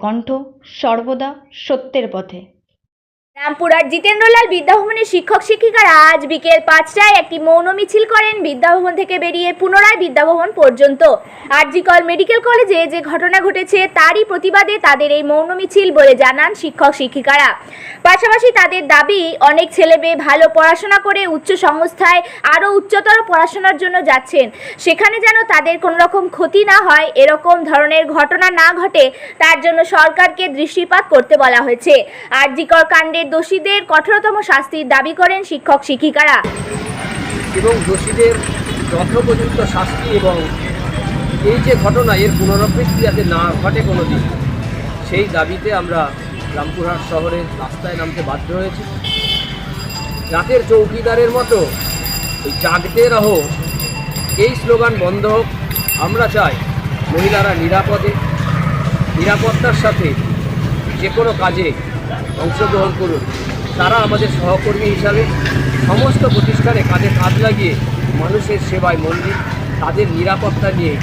কণ্ঠ সর্বদা সত্যের পথে। রামপুরহাট জিতেন্দ্রলাল বিদ্যাভবনের শিক্ষক শিক্ষিকারা আজ বিকেল 5টায় একটি মৌন মিছিল করেন বিদ্যাভবন থেকে বেরিয়ে পুনরায় বিদ্যাভবন পর্যন্ত। আরজিকর মেডিকেল কলেজে যে ঘটনা ঘটেছে তারই প্রতিবাদে তাদের এই মৌন মিছিল বলে জানান শিক্ষক শিক্ষিকারা। পাশাপাশি তাদের দাবি, অনেক ছেলেমেয়ে ভালো পড়াশোনা করে উচ্চ সংস্থায় আরও উচ্চতর পড়াশোনার জন্য যাচ্ছেন, সেখানে যেন তাদের কোনো রকম ক্ষতি না হয়, এরকম ধরনের ঘটনা না ঘটে তার জন্য সরকারকে দৃষ্টিপাত করতে বলা হয়েছে। আরজিকর কাণ্ডের দোষীদের কঠোরতম শাস্তির দাবি করেন শিক্ষক শিক্ষিকারা এবং দোষীদের যথোপযুক্ত শাস্তি এবং এই যে ঘটনা এর পুনরাবৃত্তি যাতে না ঘটে কোনো দিন, সেই দাবিতে আমরা রামপুরহাট শহরের রাস্তায় নামতে বাধ্য হয়েছি। রাতের চৌকিদারের মতো জাগতে রহো এই স্লোগান বন্ধ হোক। আমরা চাই মহিলারা নিরাপত্তার সাথে যে কোনো কাজে অংশগ্রহণ করুন। তারা আমাদের সহকর্মী হিসাবে সমস্ত প্রতিষ্ঠানে কাজে কাজ লাগিয়ে মানুষের সেবায় মন দিন। তাদের নিরাপত্তা নিয়ে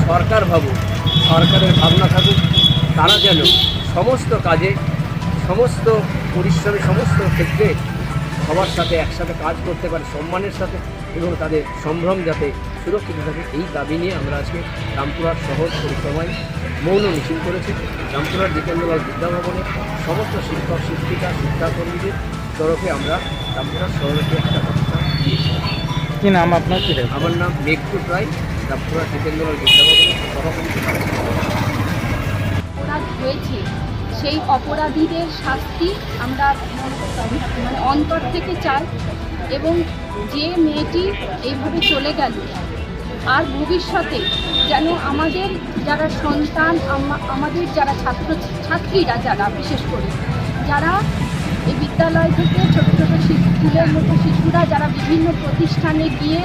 সরকার ভাবুক, সরকারের ভাবনা থাকুক। তারা যেন সমস্ত কাজে, সমস্ত পরিশ্রমে, সমস্ত ক্ষেত্রে সবার সাথে একসাথে কাজ করতে পারে সম্মানের সাথে এবং তাদের সম্ভ্রম যাতে সুরক্ষিত থাকে, এই দাবি নিয়ে আমরা আজকে রামপুরহাট শহর পরিক্রমায় মৌন মিছিল করেছি। রামপুরহাট জিতেন্দ্রলাল বিদ্যাভবনে সমস্ত শিক্ষক শিক্ষিকা শিক্ষাকর্মীদের তরফে আমরা রামপুরহাট শহরকে একটা কথা দিয়েছি। কি নাম আপনার? আমার নাম মেঘটু রায়, রামপুরহাট জিতেন্দ্রলাল বিদ্যাভবনের সভাপতি। অপরাধ হয়েছে সেই অপরাধীদের শাস্তি আমরা মানে অন্তর থেকে চাই এবং যে মেয়েটি এইভাবে চলে গেল আর ভবিষ্যতে যেন আমাদের যারা সন্তান, আমাদের যারা ছাত্রীরা যারা বিশেষ করে যারা এই বিদ্যালয় থেকে ছোটো ছোটো স্কুলের মতো শিশুরা যারা বিভিন্ন প্রতিষ্ঠানে গিয়ে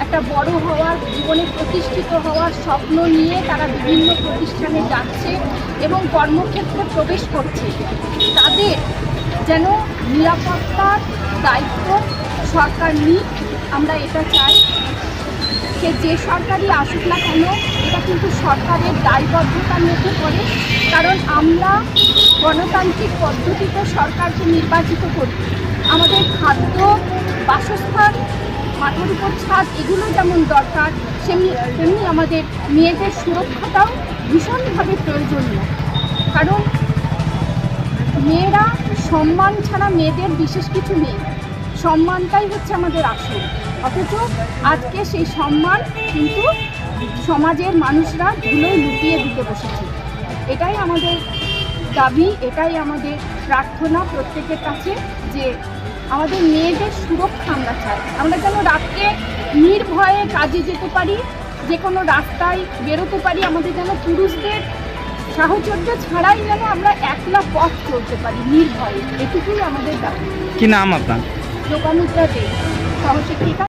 একটা বড় হওয়ার, জীবনে প্রতিষ্ঠিত হওয়ার স্বপ্ন নিয়ে তারা বিভিন্ন প্রতিষ্ঠানে যাচ্ছে এবং কর্মক্ষেত্রে প্রবেশ করছে, তাদের যেন নিরাপত্তার দায়িত্ব সরকার নিক। আমরা এটা চাই যে সরকারই আসুক না কেন, এটা কিন্তু সরকারের দায়বদ্ধতার মধ্যে পড়ে, কারণ আমরা গণতান্ত্রিক পদ্ধতিতে সরকারকে নির্বাচিত করি। আমাদের খাদ্য, বাসস্থান, মাথার উপর ছাদ এগুলো যেমন দরকার, তেমনি আমাদের মেয়েদের সুরক্ষাটাও ভীষণভাবে প্রয়োজনীয়। কারণ মেয়েরা সম্মান ছাড়া মেয়েদের বিশেষ কিছু নেই, সম্মানটাই হচ্ছে আমাদের আসল। অথচ আজকে সেই সম্মান কিন্তু সমাজের মানুষরা ধুলোয় লুটিয়ে দিতে বসেছে। এটাই আমাদের দাবি, এটাই আমাদের প্রার্থনা প্রত্যেকের কাছে যে আমাদের মেয়েদের সুরক্ষা আমরা চাই। আমরা যেন রাত্রে নির্ভয়ে কাজে যেতে পারি, যে কোনো রাস্তায় বেরোতে পারি, আমাদের যেন পুরুষদের সাহচর্য ছাড়াই যেন আমরা একলা পথ চলতে পারি নির্ভয়ে, এটুকুই আমাদের দাবি। কি নাম আপনার? লোকানুদ্রা দে, সহশিক্ষিকা।